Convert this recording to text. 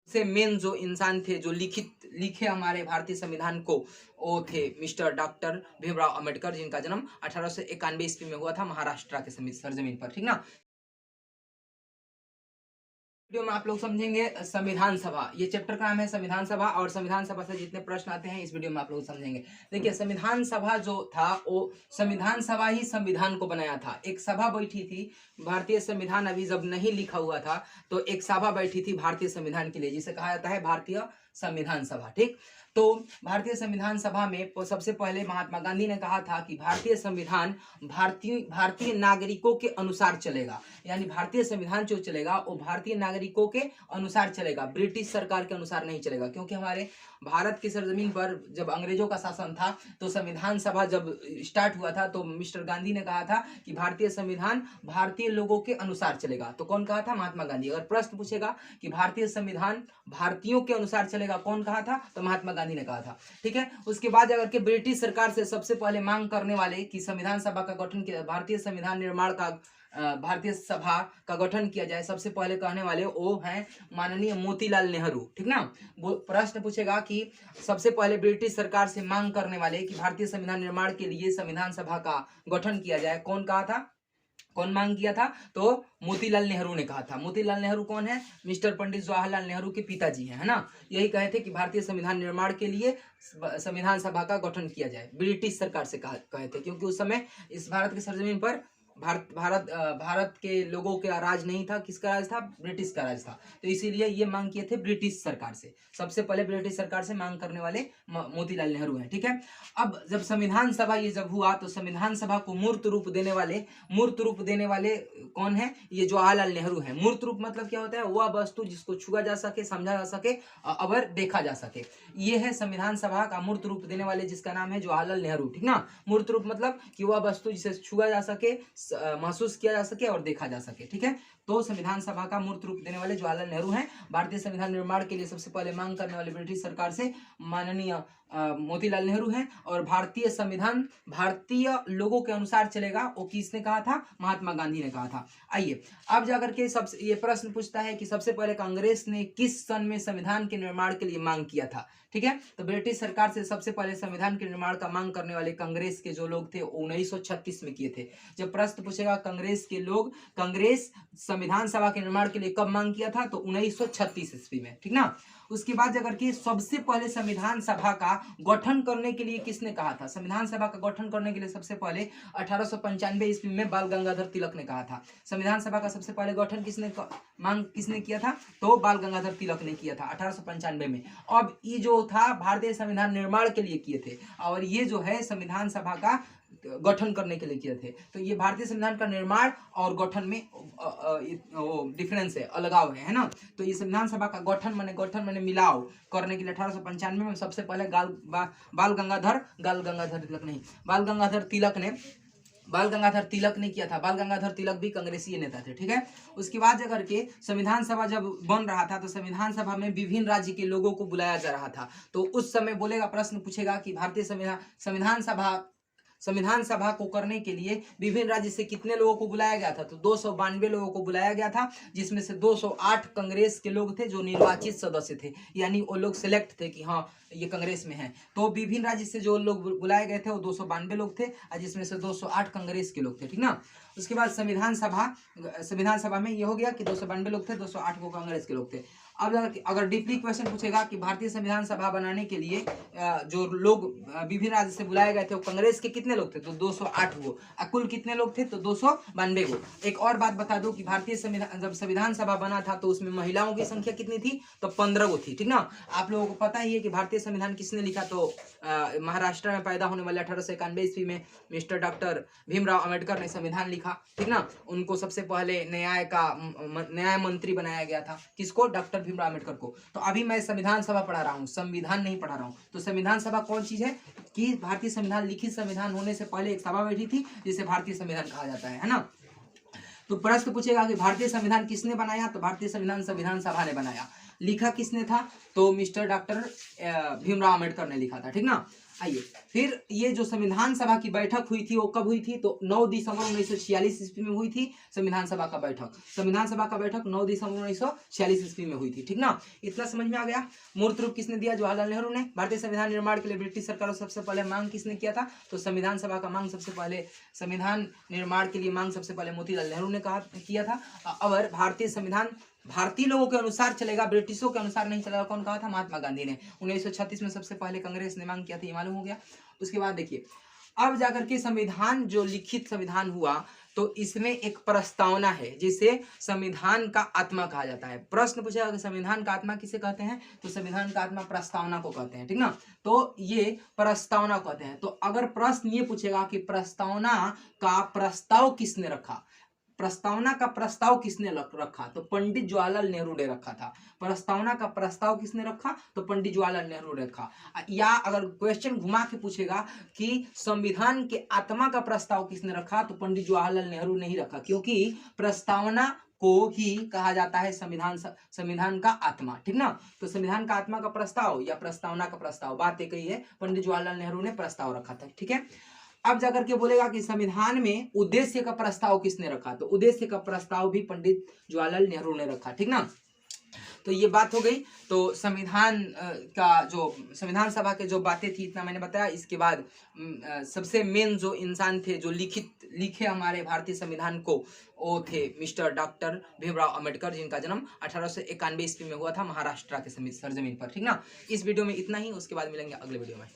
से मेन जो इंसान थे जो लिखे हमारे भारतीय संविधान को, वो थे मिस्टर डॉक्टर भीमराव अंबेडकर, जिनका जन्म 1891 ईस्वी में हुआ था महाराष्ट्र के सरजमीन पर। ठीक ना। वीडियो में आप लोग समझेंगे संविधान सभा, ये चैप्टर का नाम है संविधान सभा, और संविधान सभा से जितने प्रश्न आते हैं इस वीडियो में आप लोग समझेंगे। देखिए संविधान सभा जो था वो संविधान सभा ही संविधान को बनाया था। एक सभा बैठी थी, भारतीय संविधान अभी जब नहीं लिखा हुआ था तो एक सभा बैठी थी भारतीय संविधान के लिए, जिसे कहा जाता है भारतीय संविधान सभा। ठीक, तो भारतीय संविधान सभा में सबसे पहले महात्मा गांधी ने कहा था कि भारतीय संविधान भारतीय नागरिकों के अनुसार चलेगा, यानी भारतीय संविधान जो चलेगा वो भारतीय नागरिकों के अनुसार चलेगा, ब्रिटिश सरकार के अनुसार नहीं चलेगा। क्योंकि हमारे भारत की सरजमीन पर जब अंग्रेजों का शासन था तो संविधान सभा जब स्टार्ट हुआ था तो मिस्टर गांधी ने कहा था कि भारतीय संविधान भारतीय लोगों के अनुसार चलेगा। तो कौन कहा था? महात्मा गांधी। अगर प्रश्न पूछेगा कि भारतीय संविधान भारतीयों के अनुसार चलेगा, कौन कहा था? तो महात्मा गांधी ने कहा था। ठीक है। उसके बाद अगर के ब्रिटिश सरकार से सबसे पहले मांग करने वाले कि संविधान सभा का गठन किया, भारतीय संविधान निर्माण का भारतीय सभा का गठन किया जाए, सबसे पहले कहने वाले वो हैं माननीय मोतीलाल नेहरू। ठीक ना। वो प्रश्न पूछेगा कि सबसे पहले ब्रिटिश सरकार से मांग करने वाले कि भारतीय संविधान निर्माण के लिए संविधान सभा का गठन किया जाए, कौन कहा था? कौन मांग किया था? तो मोतीलाल नेहरू ने कहा था। मोतीलाल नेहरू कौन है? मिस्टर पंडित जवाहरलाल नेहरू के पिताजी हैं, है ना। यही कहे थे कि भारतीय संविधान निर्माण के लिए संविधान सभा का गठन किया जाए, ब्रिटिश सरकार से कहे थे, क्योंकि उस समय इस भारत की सरजमीन पर भारत के लोगों का राज नहीं था। किसका राज था? ब्रिटिश का राज था। तो इसीलिए ये मांग किए थे ब्रिटिश सरकार से। सबसे पहले ब्रिटिश सरकार से मांग करने वाले मोतीलाल नेहरू हैं। ठीक है। अब जब संविधान सभा ये जब हुआ तो संविधान सभा को मूर्त रूप देने वाले कौन है? ये जवाहरलाल नेहरू हैं। मूर्त रूप मतलब क्या होता है? वह वस्तु जिसको छुआ जा सके, समझा जा सके और देखा जा सके, ये है संविधान सभा का मूर्त रूप देने वाले, जिसका नाम है जवाहरलाल नेहरू। ठीक ना। मूर्त रूप मतलब कि वह वस्तु जिसे छुआ जा सके, महसूस किया जा सके और देखा जा सके। ठीक है। तो संविधान सभा का मूर्त रूप देने वाले जवाहरलाल नेहरू हैं। भारतीय संविधान निर्माण के लिए सबसे पहले मांग करने वाले ब्रिटिश सरकार से माननीय मोतीलाल नेहरू हैं। और भारतीय संविधान भारतीय लोगों के अनुसार चलेगा, वो किसने कहा था? महात्मा गांधी ने कहा था। आइए अब जाकर के सबसे ये प्रश्न पूछता है कि सबसे पहले कांग्रेस ने किस सन में संविधान के निर्माण के लिए मांग किया था? ठीक है। तो ब्रिटिश सरकार से सबसे पहले संविधान के निर्माण का मांग करने वाले कांग्रेस के जो लोग थे 1936 में किए थे। जब प्रश्न पूछेगा कांग्रेस संविधान सभा के निर्माण के लिए कब मांग किया था? तो 1936 ईस्वी में। ठीक ना। उसके बाद अगर कि सबसे पहले संविधान सभा का गठन करने के लिए किसने कहा था? संविधान सभा का गठन करने के लिए सबसे पहले 1895 ईस्वी में बाल गंगाधर तिलक ने कहा था। संविधान सभा का सबसे पहले गठन मांग किसने किया था? तो बाल गंगाधर तिलक ने किया था 1895 में। अब ये जो था भारतीय संविधान निर्माण के लिए किए थे, और ये जो है संविधान सभा का गठन करने के लिए किए थे। तो ये भारतीय संविधान का निर्माण और गठन में डिफरेंस है, अलगाव है ना। तो ये संविधान सभा का गठन माने मिलाव करने के लिए 1895 में सबसे पहले बाल गंगाधर तिलक ने किया था। बाल गंगाधर तिलक भी कांग्रेसी नेता थे। ठीक है। उसके बाद अगर के संविधान सभा जब बन रहा था तो संविधान सभा में विभिन्न राज्य के लोगों को बुलाया जा रहा था। तो उस समय बोलेगा, प्रश्न पूछेगा कि भारतीय संविधान सभा को करने के लिए विभिन्न राज्य से कितने लोगों को बुलाया गया था? तो 292 लोगों को बुलाया गया था, जिसमें से 208 कांग्रेस के लोग थे जो निर्वाचित सदस्य थे, यानी वो लोग सिलेक्ट थे कि हाँ ये कांग्रेस में है। तो विभिन्न राज्य से जो लोग बुलाए गए थे वो 292 लोग थे, और जिसमें से 208 कांग्रेस के लोग थे। ठीक ना। उसके बाद संविधान सभा में ये हो गया कि 292 लोग थे, 208 को कांग्रेस के लोग थे। अब अगर डीपली क्वेश्चन पूछेगा कि भारतीय संविधान सभा बनाने के लिए जो लोग विभिन्न राज्य से बुलाए गए थे वो कांग्रेस के कितने लोग थे? तो 208 गो। कुल कितने लोग थे? तो 292 गो। एक और बात बता दूं कि भारतीय संविधान जब संविधान सभा बना था तो उसमें महिलाओं की संख्या कितनी थी? तो 15 गो थी। ठीक ना। आप लोगों को पता ही है कि भारतीय संविधान किसने लिखा? तो महाराष्ट्र में पैदा होने वाले 1891 ईस्वी में मिस्टर डॉक्टर भीमराव अंबेडकर ने संविधान लिखा। ठीक ना। उनको सबसे पहले न्याय मंत्री बनाया गया था। किसको? डॉक्टर भीमराव अंबेडकर को। तो अभी मैं संविधान सभा पढ़ा रहा हूँ, संविधान नहीं पढ़ा रहा हूँ। तो संविधान सभा कौन चीज है? कि भारतीय संविधान लिखित संविधान होने से पहले एक सभा बैठी थी जिसे भारतीय संविधान कहा जाता है ना। तो प्रश्न पूछेगा कि भारतीय संविधान किसने बनाया? तो भारतीय संविधान संविधान सभा ने बनाया। लिखा किसने था? तो मिस्टर डॉक्टर भीमराव अंबेडकर ने लिखा था। ठीक ना। आइए, फिर ये जो संविधान सभा की बैठक हुई थी वो कब हुई थी? तो 9 दिसंबर 1946 ईस्वी में हुई थी संविधान सभा का बैठक। संविधान सभा का बैठक 9 दिसंबर 1946 ईस्वी में हुई थी, ठीक ना? इतना समझ में आ गया। मूर्त रूप किसने दिया? जवाहरलाल नेहरू ने। भारतीय संविधान निर्माण के लिए ब्रिटिश सरकार सबसे पहले मांग किसने किया था? तो संविधान सभा का मांग सबसे पहले, संविधान निर्माण के लिए मांग सबसे पहले मोतीलाल नेहरू ने किया था। और भारतीय संविधान भारतीय लोगों के अनुसार चलेगा, ब्रिटिशों के अनुसार नहीं चलेगा, कौन कहा था? महात्मा गांधी ने। 1936 में सबसे पहले कांग्रेस ने मांग किया था, ये मालूम हो गया। उसके बाद देखिए, अब जाकर के संविधान जो लिखित संविधान हुआ तो इसमें एक प्रस्तावना है जिसे संविधान का आत्मा कहा जाता है। प्रश्न पूछेगा कि संविधान का आत्मा किसे कहते हैं? तो संविधान का आत्मा प्रस्तावना को कहते हैं, ठीक ना? तो ये प्रस्तावना कहते हैं। तो अगर प्रश्न ये पूछेगा कि प्रस्तावना का प्रस्ताव किसने रखा, प्रस्तावना का प्रस्ताव किसने रखा? तो पंडित जवाहरलाल नेहरू ने रखा था। प्रस्तावना का प्रस्ताव किसने रखा? तो पंडित जवाहरलाल नेहरू ने रखा। या अगर क्वेश्चन घुमा के पूछेगा कि संविधान के आत्मा का प्रस्ताव किसने रखा? तो पंडित जवाहरलाल नेहरू ने ही रखा, क्योंकि प्रस्तावना को ही कहा जाता है संविधान का आत्मा, ठीक ना? तो संविधान का आत्मा का प्रस्ताव या प्रस्तावना का प्रस्ताव, बात एक ही है। पंडित जवाहरलाल नेहरू ने प्रस्ताव रखा था, ठीक है। अब जाकर के बोलेगा कि संविधान में उद्देश्य का प्रस्ताव किसने रखा? तो उद्देश्य का प्रस्ताव भी पंडित जवाहरलाल नेहरू ने रखा, ठीक ना? तो ये बात हो गई। तो संविधान का जो संविधान सभा के जो बातें थी इतना मैंने बताया। इसके बाद सबसे मेन जो इंसान थे जो लिखे हमारे भारतीय संविधान को, वो थे मिस्टर डॉक्टर भीमराव अंबेडकर, जिनका जन्म 1891 ईस्वी में हुआ था महाराष्ट्र के सरजमीन पर, ठीक ना? इस वीडियो में इतना ही, उसके बाद मिलेंगे अगले वीडियो में।